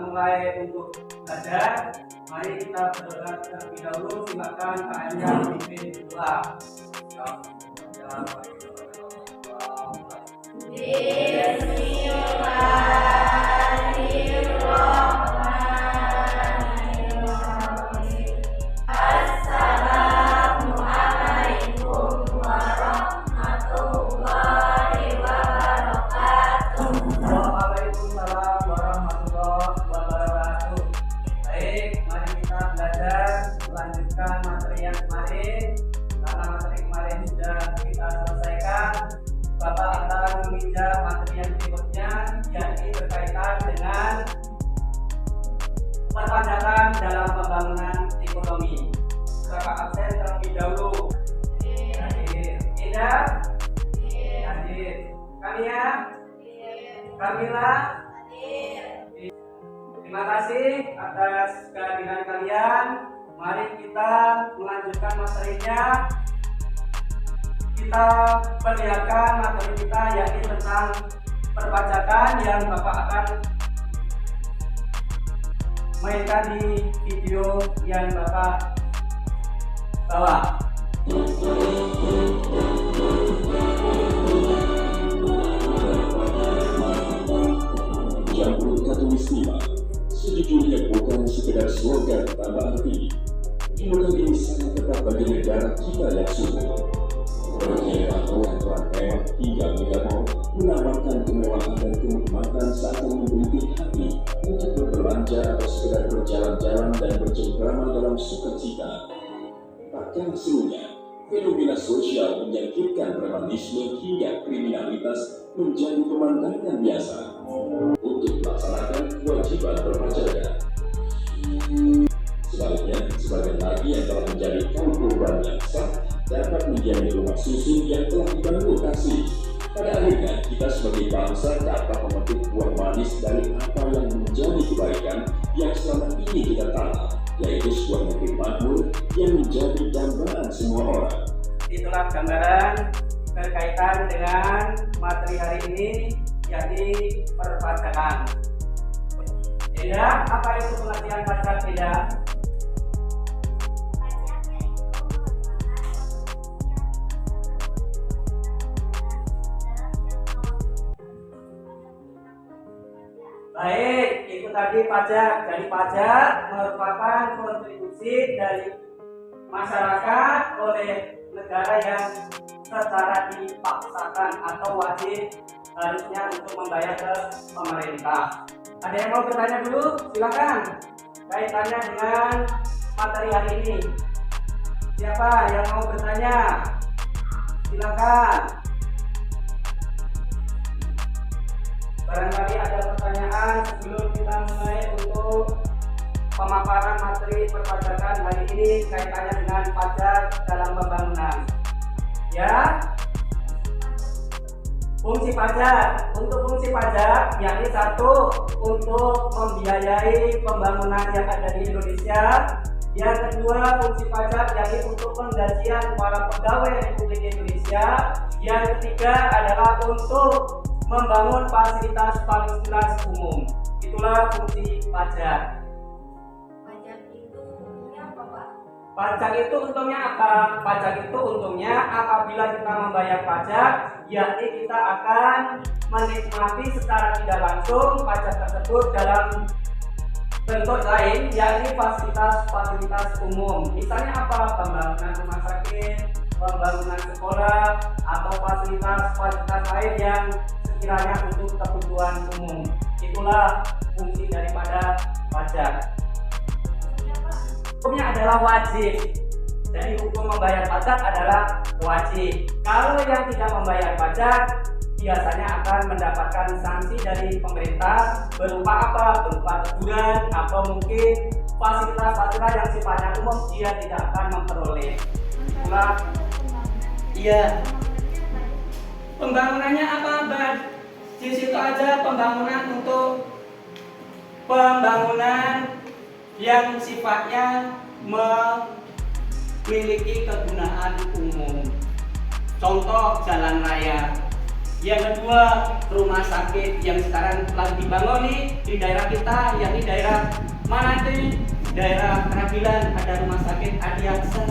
mulai untuk belajar, mari kita berdoa terlebih dahulu. Silakan Kak Anja pimpin doa. Waalaikumsalam warahmatullahi wabarakatuh. Baik, mari kita belajar melanjutkan materi yang kemarin. Karena materi kemarin sudah kita selesaikan, Bapak akan menginjak materi yang berikutnya, yakni berkaitan dengan perpajakan dalam pembangunan ekonomi. Bapak absen terlebih dahulu. Hadir. Indah? Hadir. Kania? Kamila? Terima kasih atas kehadiran kalian. Mari kita melanjutkan materinya. Kita perlihatkan materi kita yakni tentang perpajakan yang Bapak akan mainkan di video yang Bapak bawa. Jampur Katulistiwa sejujurnya bukan sekedar slogan tambah arti. Slogan ini sangat tepat bagi negara kita yang subur. Perkiraan orang mewah hingga megapol menawarkan kemewahan dan kenikmatan saat memiliki hati untuk berbelanja atau sekedar berjalan-jalan dan bercengkrama dalam sukacita. Bahkan seluruhnya, fenomena sosial menyakitkan premanisme hingga kriminalitas menjadi pemandangan biasa untuk melaksanakan kewajiban perpajakan. Sebaliknya, sebagian lagi yang telah menjadi kaum korban yang sah dapat menjadi rumah susun yang telah dibangun kasih. Pada akhirnya, kita sebagai bangsa dapat memetik buah manis dari apa yang menjadi kebaikan yang selama ini kita tanam, yaitu sebuah negeri makmur yang menjadi dambaan semua orang. Itulah gambaran berkaitan dengan materi hari ini, yakni perpajakan. Eda, apa itu pengertian pajak, Eda? Baik, itu tadi pajak. Jadi pajak merupakan kontribusi dari masyarakat oleh negara yang secara dipaksakan atau wajib harusnya untuk membayar ke pemerintah. Ada yang mau bertanya dulu? Silakan. Kaitannya dengan materi hari ini. Siapa yang mau bertanya? Silakan. Barangkali ada pertanyaan sebelum kita mulai untuk pemaparan materi perpajakan hari ini kaitannya dengan pajak dalam pembangunan. Ya, fungsi pajak. Untuk fungsi pajak, yakni satu, untuk membiayai pembangunan yang ada di Indonesia. Yang kedua, fungsi pajak yakni untuk penggajian para pegawai Republik Indonesia. Yang ketiga adalah untuk membangun fasilitas umum. Itulah fungsi pajak. Pajak itu untungnya apa, Pak? Pajak itu untungnya apa? Pajak itu untungnya apabila kita membayar pajak, yakni kita akan menikmati secara tidak langsung pajak tersebut dalam bentuk lain, yakni fasilitas umum. Misalnya apa? Pembangunan rumah sakit, pembangunan sekolah, atau fasilitas lain yang sekiranya untuk kebutuhan umum. Itulah fungsi daripada pajak. Hukumnya adalah wajib. Jadi hukum membayar pajak adalah wajib. Kalau yang tidak membayar pajak biasanya akan mendapatkan sanksi dari pemerintah berupa apa? Berupa teguran atau mungkin fasilitas yang sifatnya umum dia tidak akan memperoleh. Itulah. Iya. Pembangunannya apa, Mbak? Di situ aja pembangunan untuk pembangunan yang sifatnya memiliki kegunaan umum. Contoh jalan raya. Yang kedua, rumah sakit yang sekarang lagi dibangun nih di daerah kita, yakni daerah mana nih? Daerah Keragilan, ada rumah sakit Adiaksa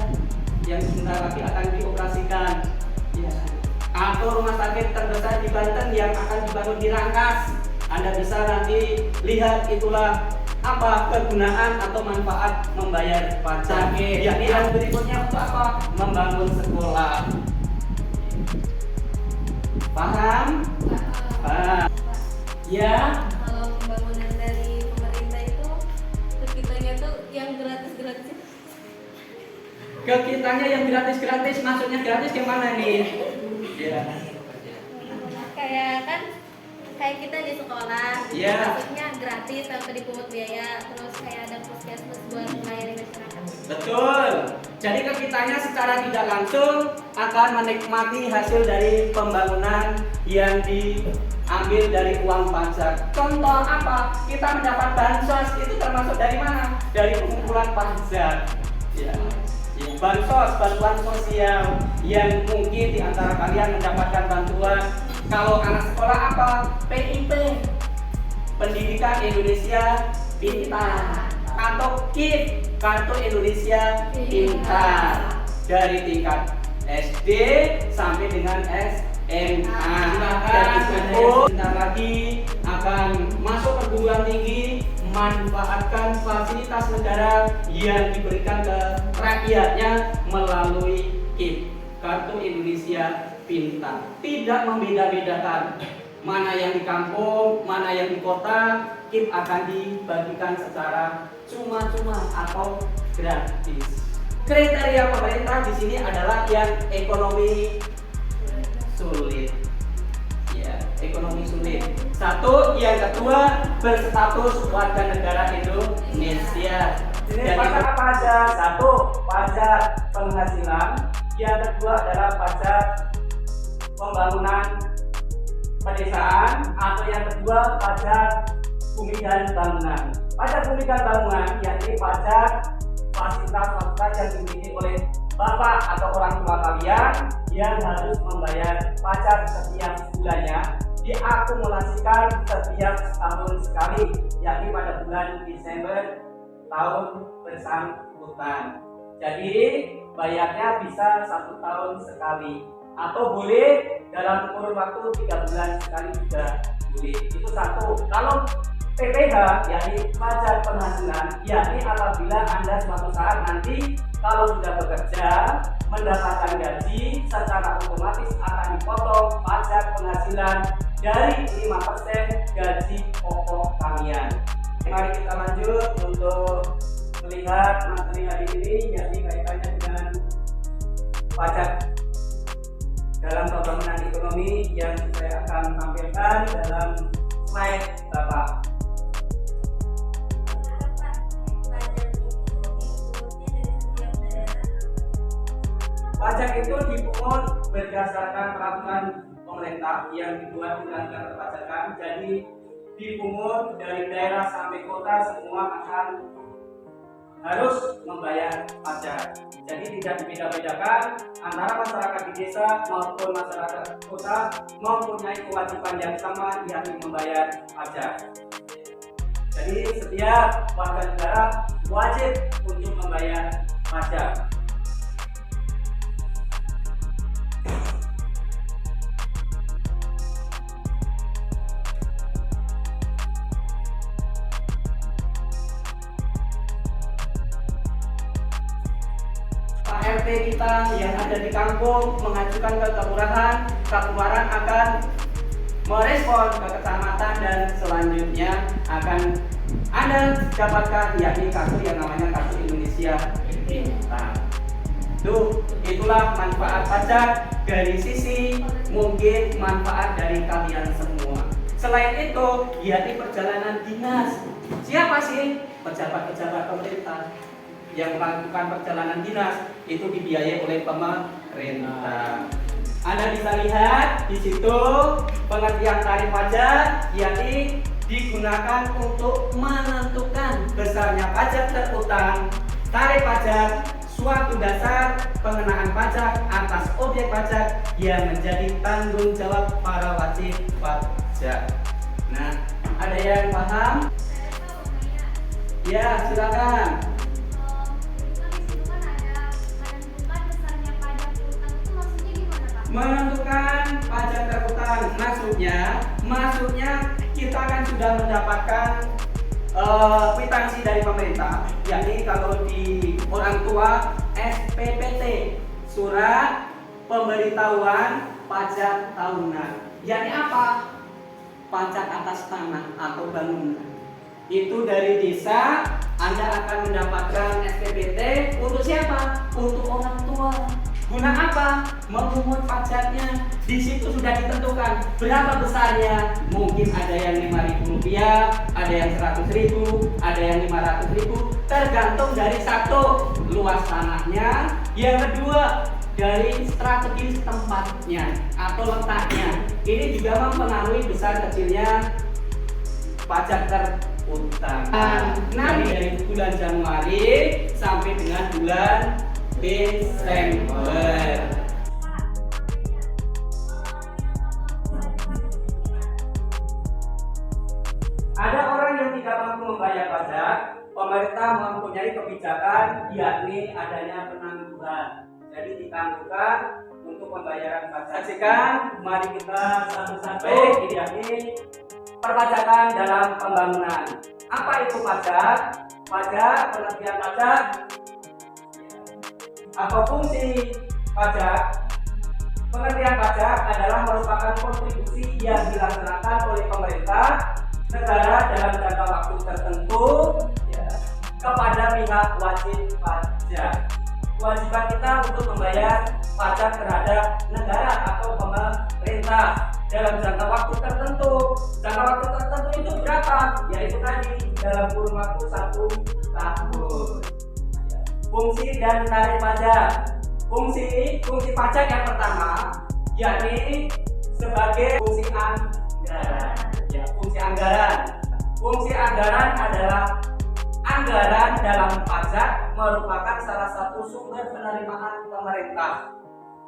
yang sebentar lagi akan dioperasikan. Ya. Atau rumah sakit terbesar di Banten yang akan dibangun di Rangkas. Anda bisa nanti lihat itulah apa kegunaan atau manfaat membayar pajak. Yakni yang berikutnya untuk apa? Membangun sekolah. Paham? Paham. Ya. Kalau pembangunan dari pemerintah itu ke kitanya tuh yang gratis-gratis. Ke kitanya yang gratis-gratis, maksudnya gratis yang mana nih? Ya. Kayak kita di sekolah, Iya. maksudnya gratis tanpa dipungut biaya, terus kayak ada puskesmas buat melayani masyarakat. Betul. Jadi ke kitanya secara tidak langsung akan menikmati hasil dari pembangunan yang diambil dari uang pajak. Contoh apa? Kita mendapat bansos, itu termasuk dari mana? Dari pengumpulan pajak. Ya. Bansos, bantuan sosial yang mungkin di antara kalian mendapatkan bantuan. Kalau anak sekolah apa? PIP, Pendidikan Indonesia Pintar, atau KIP, Kartu Indonesia Pintar, dari tingkat SD sampai dengan SMA. Dan itu sebentar lagi akan masuk perguruan tinggi, manfaatkan fasilitas negara yang diberikan ke rakyatnya melalui KIP, Kartu Indonesia Pintar. Tidak membeda-bedakan mana yang di kampung, mana yang di kota, KIP akan dibagikan secara cuma-cuma atau gratis. Kriteria pemerintah di sini adalah yang ekonomi sulit. Ya, ekonomi sulit. Satu, yang kedua berstatus warga negara Indonesia. Ini pajak apa aja? Satu, pajak penghasilan. Yang kedua adalah pajak pembangunan pedesaan, atau yang kedua pajak bumi dan bangunan. Pajak bumi dan bangunan yakni pajak fasilitas yang dimiliki oleh bapak atau orang tua kalian yang harus membayar pajak setiap bulannya, diakumulasikan setiap tahun sekali, yakni pada bulan Desember tahun bersangkutan. Jadi bayarnya bisa 1 tahun sekali, atau boleh dalam kurun waktu 3 bulan sekali juga boleh. Itu satu. Kalau PPH, yakni pajak penghasilan, yakni apabila Anda suatu saat nanti kalau sudah bekerja mendapatkan gaji, secara otomatis akan dipotong pajak penghasilan dari 5% gaji pokok kalian. Mari kita lanjut untuk melihat materi hari ini, yakni kaitannya dengan pajak dalam pembangunan ekonomi yang saya akan tampilkan dalam slide Bapak. Pajak itu dipungut berdasarkan peraturan pemerintah yang dibuat undang-undang perpajakan. Jadi dipungut dari daerah sampai kota semua akan harus membayar pajak. Jadi tidak dibeda-bedakan antara masyarakat di desa maupun masyarakat kota mempunyai kewajiban yang sama, yakni membayar pajak. Jadi setiap warga negara wajib untuk membayar pajak. RT kita yang ada di kampung mengajukan ke kelurahan, kelurahan akan merespon ke kecamatan dan selanjutnya akan Anda dapatkan yakni kartu yang namanya Kartu Indonesia Pintar. Itulah manfaat pajak dari sisi mungkin manfaat dari kalian semua. Selain itu, yakni perjalanan dinas. Siapa sih pejabat-pejabat pemerintah yang melakukan perjalanan dinas itu dibiayai oleh pemerintah. Anda bisa lihat di situ pengertian tarif pajak, yakni digunakan untuk menentukan besarnya pajak terutang, tarif pajak, suatu dasar pengenaan pajak atas objek pajak yang menjadi tanggung jawab para wajib pajak. Nah, ada yang paham? Ya, silakan. Menentukan pajak terhutang, maksudnya kita kan sudah mendapatkan kwitansi dari pemerintah, yakni kalau di orang tua SPPT, surat pemberitahuan pajak tahunan. Yakni apa? Pajak atas tanah atau bangunan. Itu dari desa Anda akan mendapatkan SPPT untuk siapa? Untuk orang tua. Guna apa? Memungut pajaknya. Di situ sudah ditentukan berapa besarnya. Mungkin ada yang Rp5.000, ada yang Rp100.000, ada yang Rp500.000, tergantung dari satu, luas tanahnya. Yang kedua, dari strategis tempatnya atau letaknya. Ini juga mempengaruhi besar kecilnya pajak terhutang. Nah, dari bulan Januari sampai dengan bulan Desember. Ada orang yang tidak mampu membayar pajak, pemerintah mempunyai kebijakan yakni adanya penangguhan. Jadi ditangguhkan untuk pembayaran pajak. Saksikan, mari kita satu-satu yakni perpajakan dalam pembangunan. Apa itu pajak? Pajak, pengertian pajak atau fungsi pajak. Pengertian pajak adalah merupakan kontribusi yang dilaksanakan oleh pemerintah negara dalam jangka waktu tertentu kepada pihak wajib pajak. Kewajiban kita untuk membayar pajak terhadap negara atau pemerintah dalam jangka waktu tertentu. Jangka waktu tertentu itu berapa? Yaitu tadi dalam kurun waktu 1 tahun. Fungsi dan tarif pajak. Fungsi pajak yang pertama yakni sebagai fungsi anggaran. Fungsi anggaran. Fungsi anggaran adalah anggaran dalam pajak merupakan salah satu sumber penerimaan pemerintah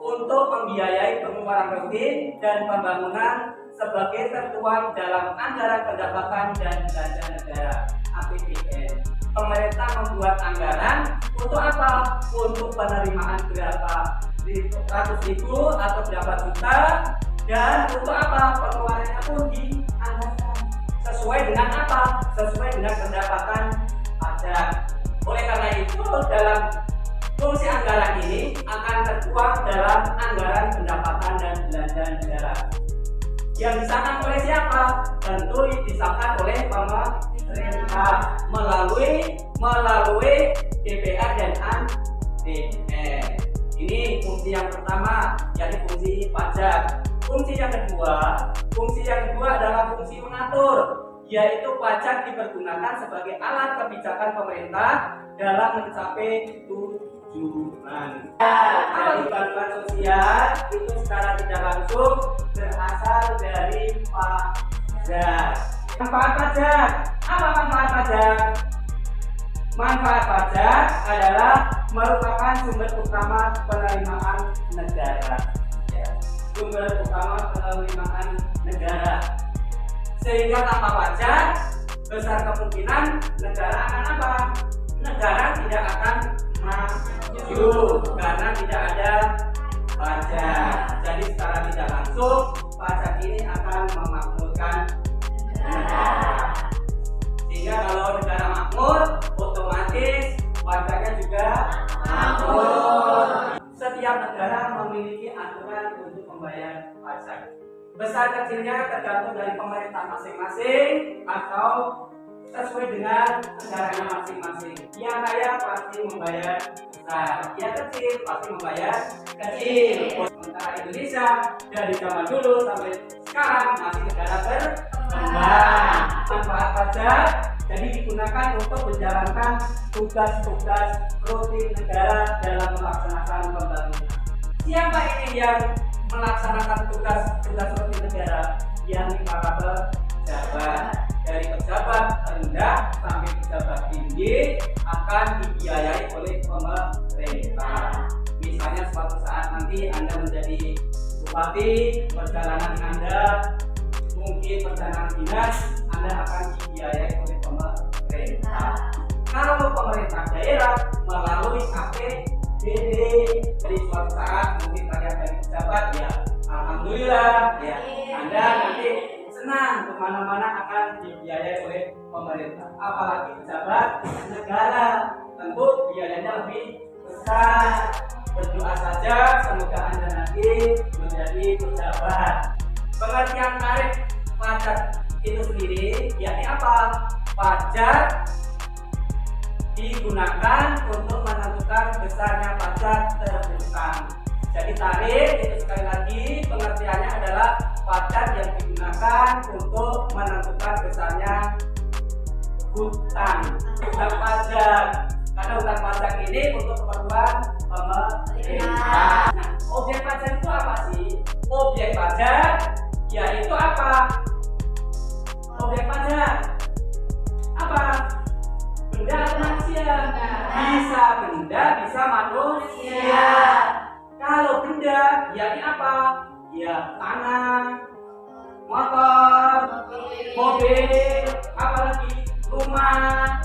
untuk membiayai pengeluaran rutin dan pembangunan sebagai tertuang dalam anggaran pendapatan dan belanja negara (APBN). Pemerintah membuat anggaran untuk apa? Untuk penerimaan berapa ratus ribu atau berapa juta, dan untuk apa? Pengeluarannya pun dianggarkan sesuai dengan apa? Sesuai dengan pendapatan pajak. Oleh karena itu, dalam fungsi anggaran ini akan tertuang dalam anggaran pendapatan dan belanja negara. Yang disahkan oleh siapa? Tentu disahkan oleh pemerintah melalui DPR dan MPR. Ini fungsi yang pertama, yakni fungsi pajak. Fungsi yang kedua adalah fungsi mengatur, yaitu pajak dipergunakan sebagai alat kebijakan pemerintah dalam mencapai tujuan. Jadi bantuan sosial itu secara tidak langsung berasal dari pajak. Manfaat pajak. Apa manfaat pajak? Manfaat pajak adalah merupakan sumber utama penerimaan negara. Sumber utama penerimaan negara. Sehingga tanpa pajak, besar kemungkinan negara akan apa? Negara tidak akan maju karena tidak ada pajak. Jadi secara tidak langsung pajak ini akan memakmurkan negara. Sehingga kalau negara makmur, otomatis warganya juga makmur. Setiap negara memiliki aturan untuk membayar pajak. Besar kecilnya tergantung dari pemerintah masing-masing atau sesuai dengan negaranya masing-masing. Yang kaya pasti membayar besar, yang kecil pasti membayar kecil. Sementara Indonesia dari zaman dulu sampai sekarang masih negara berkembang. Manfaat pajak jadi digunakan untuk menjalankan tugas-tugas rutin negara dalam melaksanakan pembangunan. Siapa ini yang melaksanakan tugas rutin negara? Yang para pejabat, dari pejabat rendah sampai pejabat tinggi akan dibiayai oleh pemerintah. pemerintah. Misalnya suatu saat nanti Anda menjadi bupati, perjalanan Anda mungkin perjalanan dinas, Anda akan dibiayai oleh pemerintah. Kalau pemerintah daerah melalui APBD, jadi suatu saat mungkin kalian dari pejabat, ya alhamdulillah ya Anda nanti senang kemana-mana akan dibiayai oleh pemerintah. Apalagi pejabat negara, tentu biayanya lebih besar. Berdoa saja semoga Anda nanti menjadi pejabat. Pengertian tarif pajak itu sendiri yakni apa? Pajak digunakan untuk menentukan besarnya pajak terhutang. Jadi tarif itu sekali lagi pengertiannya adalah pajak yang digunakan untuk menentukan besarnya hutang pajak. Karena hutang pajak ini untuk keperluan pemerintah. Nah, objek pajak itu apa sih? Objek pajak yaitu apa? Objek pajak apa? Benda atau manusia? Bisa benda, bisa manusia. Kalau benda, yakni apa? Ya tanah, motor, mobil, apalagi rumah.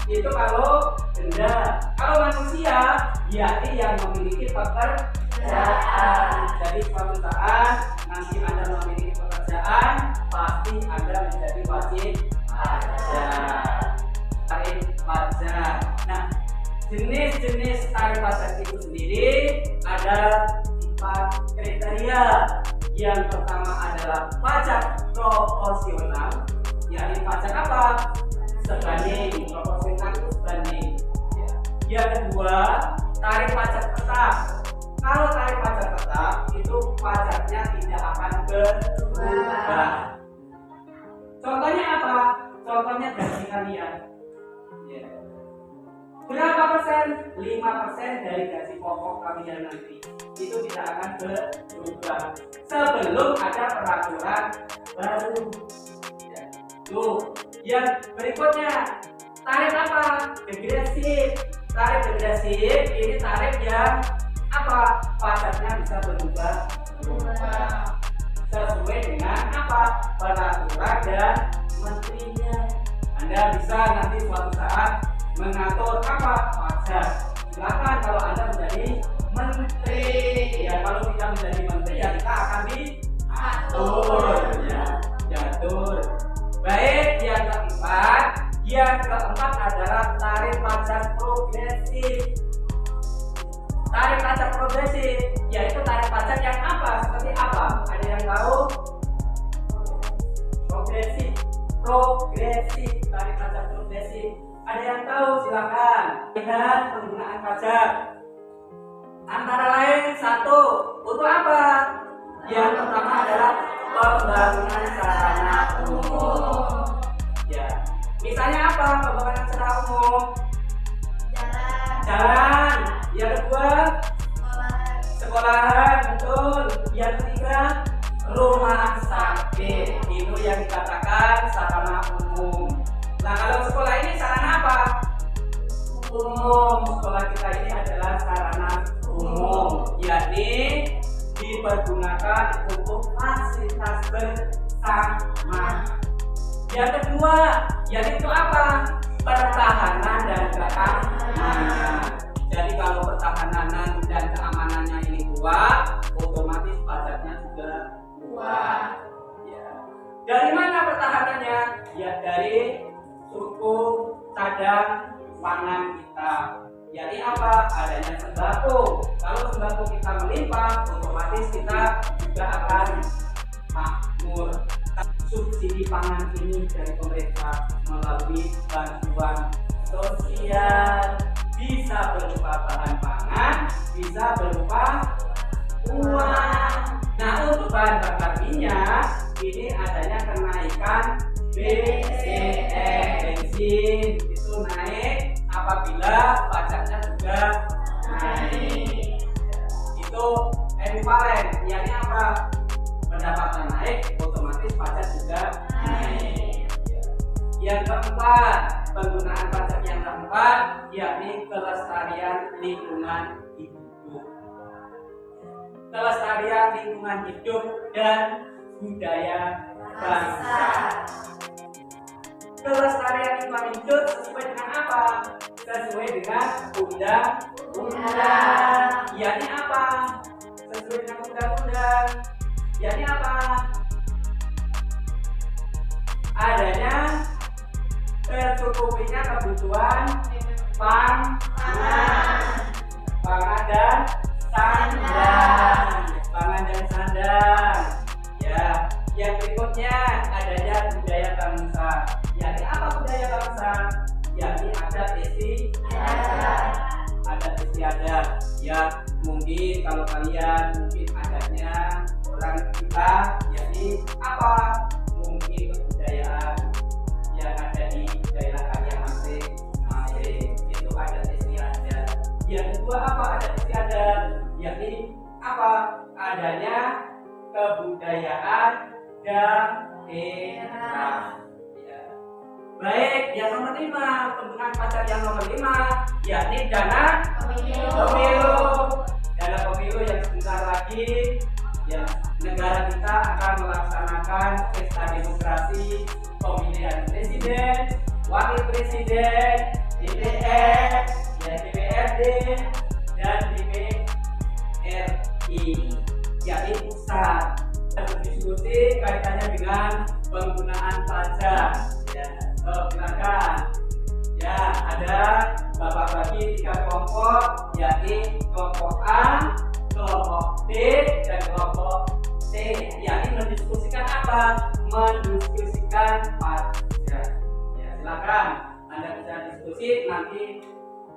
Itu kalau benda. Kalau manusia, yakni yang memiliki pekerjaan. Jadi suatu saat nanti Anda memiliki pekerjaan, pasti Anda menjadi wajib pajak. Tarif pajak. Nah, jenis-jenis tarif pajak itu sendiri ada 4 kriteria. Yang pertama adalah pajak proporsional. Yakni pajak apa? Sebanding. Proporsional itu sebanding. Yang kedua, tarif pajak tetap. Kalau tarif pajak tetap itu pajaknya tidak akan berubah. Contohnya apa? Contohnya gaji kalian. Berapa persen? 5% dari gaji pokok kalian nanti. Itu tidak akan berubah sebelum ada peraturan baru. Tuh, yang berikutnya tarif apa? Degresif. Tarif degresif ini tarif yang apa? Pajaknya bisa berubah sesuai dengan apa? Peraturan dan menterinya. Anda bisa nanti suatu saat mengatur apa? Pajak. Silakan kalau Anda menjadi menteri. Ya kalau tidak menjadi menteri ya kita akan diatur. Ya, diatur. Baik, yang keempat adalah tarif pajak progresif. Tarif pajak progresif yaitu tarif pajak yang apa? Seperti apa? Ada yang tahu? Progresif, tarif pajak progresif. Ada yang tahu? Silakan lihat penggunaan pajak. Antara lain satu, untuk apa? Yang pertama adalah pembangunan sarana umum. Ya, misalnya apa? Pembangunan sarana umum. Jalan. Yang kedua, sekolahan, betul. Yang ketiga, rumah sakit. Itu yang dikatakan sarana umum. Nah, kalau sekolah ini sarana apa? Umum. Sekolah kita ini adalah sarana umum, yakni dipergunakan untuk fasilitas bersama. Yang kedua, yaitu apa? Pertahanan dan keamanan. Jadi kalau pertahanan dan keamanannya ini kuat, otomatis pajaknya juga kuat. Ya. Dari mana pertahanannya? Ya dari suku cadang pangan kita. Jadi apa? Adanya sembako. Kalau sembako kita melimpah, otomatis kita juga akan makmur. Subsidi pangan ini dari pemerintah melalui bantuan sosial, bisa berupa bahan pangan, bisa berupa uang. Nah, untuk bahan bakar minyak ini adanya kenaikan BBM, bensin itu naik apabila pajaknya juga naik. Itu ekivalen, yakni apa? Pendapatan naik, otomatis pajak juga naik. Yang keempat, penggunaan pajak yang keempat yakni kelestarian lingkungan hidup. Kelestarian lingkungan hidup dan budaya bangsa. Kelestarian lingkungan hidup sesuai dengan apa? Sesuai dengan undang-undang. Yakni apa? Sesuai dengan undang-undang. Yakni apa? Adanya tercukupinya kebutuhan pangan dan sandang. Ya, yang berikutnya adanya budaya bangsa. Yakni apa budaya bangsa? Yakni adat istiadat. Ya, mungkin kalau kalian mungkin adatnya orang kita, yakni apa? Mungkin kebudayaan yang ada di daerah kalian masing-masing itu adat istiadat. Yang kedua apa adat istiadat? Yakni apa? Adanya kebudayaan daerah. Ya. Baik, yang nomor 5, penggunaan pajak yang nomor 5 yakni dana pemilu. Dana pemilu yang sebentar lagi ya negara kita akan melaksanakan pesta demokrasi pemilihan presiden, wakil presiden, DPR, DPRD, dan DPRI, yakni pusat. Berdiskusi kaitannya dengan penggunaan pajak. Ya, silakan. Ya, ada Bapak bagi 3 kelompok, yakni kelompok A, kelompok B, dan kelompok C, yakni mendiskusikan apa? Mendiskusikan pajak. Ya, silakan Anda bisa diskusi, nanti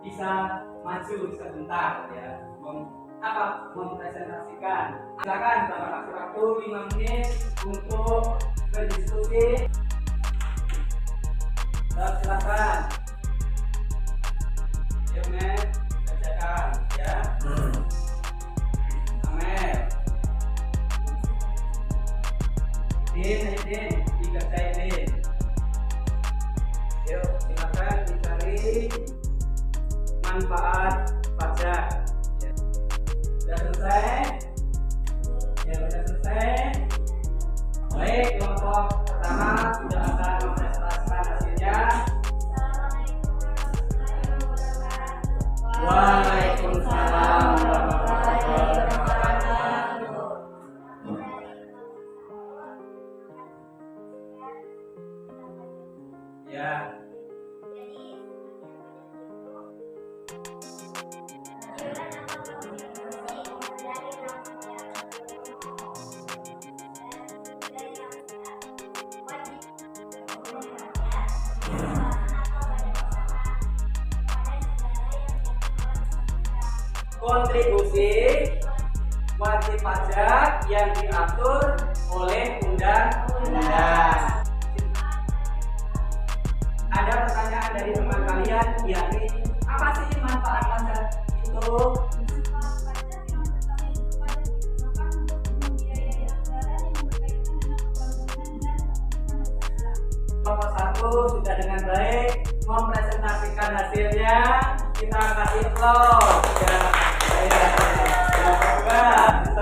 bisa maju sebentar ya. Mempresentasikan. Silakan Bapak kasih waktu 5 menit untuk berdiskusi. Silakan. Ya, men, bacakan ya. Amin. Din, dikerjain. Yuk, silakan dicari manfaat pajak. Ya. Sudah selesai? Ya, sudah selesai. Baik, kelompok pertama sudah akan mempresentasikan hasilnya. Waalaikumsalam warahmatullahi wabarakatuh. Ya. Kontribusi wajib pajak yang diatur oleh undang-undang. Ada pertanyaan dari teman kalian, yakni apa sih manfaat pajak itu? Kelompok 1 sudah dengan baik mempresentasikan hasilnya. Kita kasih applause.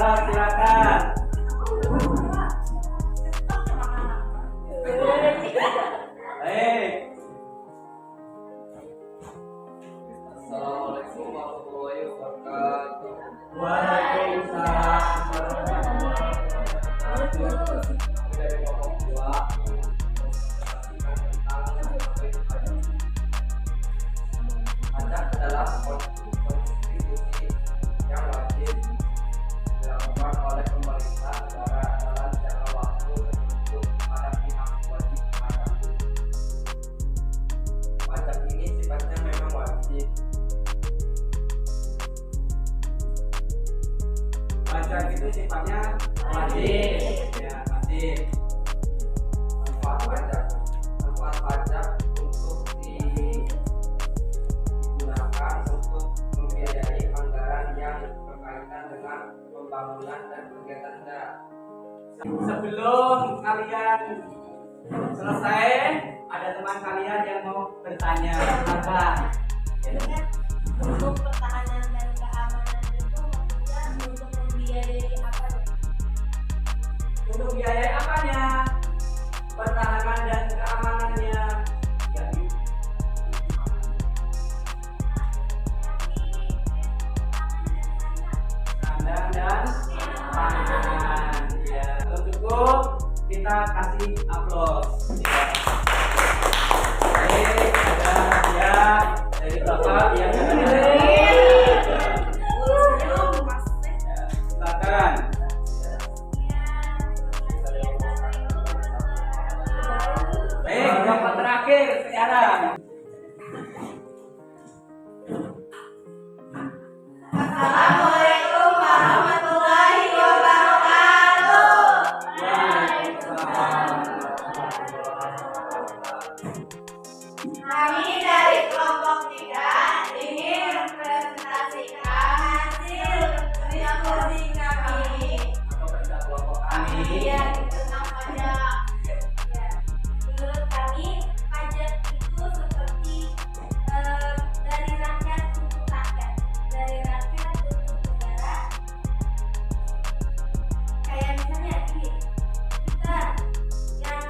Silakan. Baik. Assalamualaikum warahmatullahi wabarakatuh. Waalaikumsalam warahmatullahi wabarakatuh. Dari kelompok 2 pajak adalah kontribusi yang wajib dilakukan oleh pemerintah negara dalam jangka waktu tertentu pada pihak wajib pajak. Pajak ini sifatnya memang wajib. Pajak itu sifatnya wajib. Ya, wajib. Manfaat pajak untuk digunakan untuk membiayai anggaran yang berkaitan dengan pembangunan dan kegiatan negara. Sebelum kalian selesai, ada teman kalian yang mau mau bertanya silakan. Untuk pertahanan dan keamanan itu maksudnya untuk membiayai apa? Untuk biaya apanya? Pertahanan dan keamanannya. Ya, kandang dan pangan. Ya, kalau cukup kita kasih aplaus. Ya. Baik, ada hadiah dari Bapak yang silakan. Baik, Bapak terakhir sekarang. Assalamualaikum warahmatullahi wabarakatuh. Kami dari kelompok 3 ingin mempresentasikan hasil diskusi kami. Atau kerja kelompok kami. Iya, tentang pajak. Ya. Menurut kami, pajak itu seperti dari rakyat untuk rakyat, dari rakyat untuk negara. Kayak misalnya ini, kita yang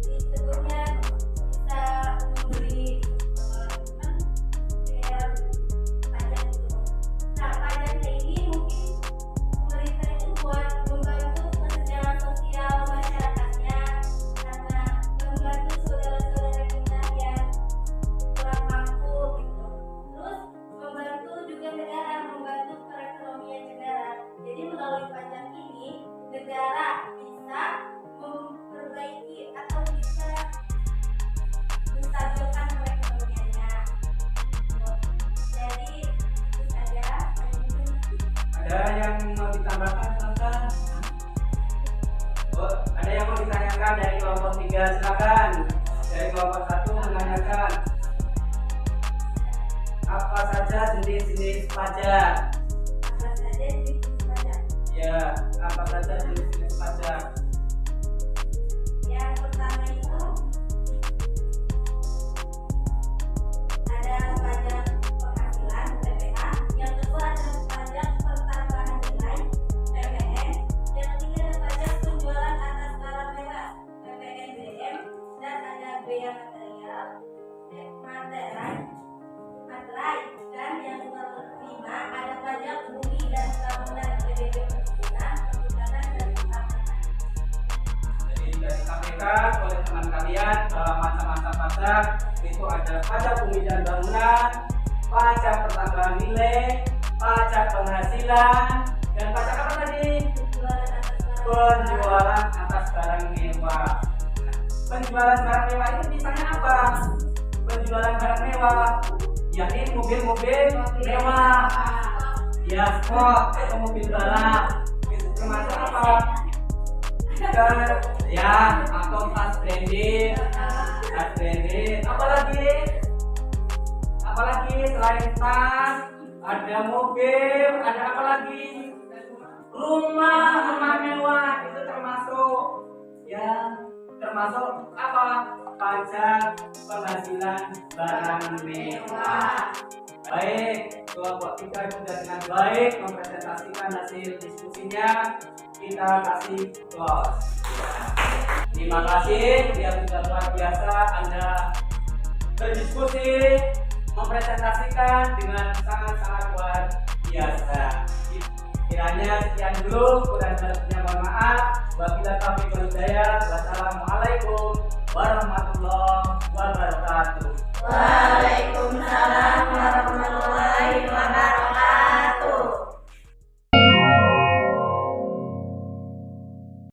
disebutnya bisa memberi biar pajak itu. Nah, pajaknya ini mungkin pemerintah itu buat membantu kesejahteraan sosial masyarakatnya, karena membantu saudara-saudara kita yang kurang mampu gitu. Terus membantu juga negara, membantu perekonomian negara. Jadi melalui pajak ini negara bisa memperbaiki atau bisa menstabilkan perekonomiannya. Jadi itu saja. Ada yang mau ditambahkan silakan. Oh, ada yang mau ditanyakan dari kelompok 3 silakan. Dari kelompok 1 menanyakan apa saja jenis-jenis pajak? Apa saja jenis pajak? Ya, apa saja jenis-jenis pajak? Yang pertama itu ada pajak penghasilan PPH, yang kedua ada pajak pertambahan nilai PPN, yang ketiga ada pajak penjualan atas barang mewah PPNBM, dan ada bea material materai, dan yang kelima ada pajak bumi dan bangunan PBB perkebunan, perhutanan, dan pertanian. Jadi dari KPK oleh teman kalian macam-macam pajak itu ada pajak bumi dan bangunan, pajak pertambahan nilai, pajak penghasilan, dan pajak apa tadi? Penjualan atas barang mewah. Penjualan barang mewah itu misalnya apa? Penjualan barang mewah, yakni mobil-mobil mewah, ya sport atau mobil balap. Itu termasuk apa? Ya, atau tas branded, apalagi selain tas, ada mobil, ada apa lagi? Rumah mewah itu termasuk apa? Pajak penghasilan barang mewah. Baik, kelompok 3 sudah dengan baik mempresentasikan hasil diskusinya. Kita kasih close. Terima kasih yang sudah luar biasa Anda berdiskusi, mempresentasikan dengan sangat-sangat luar biasa. Kiranya sekian dulu, kurang lebihnya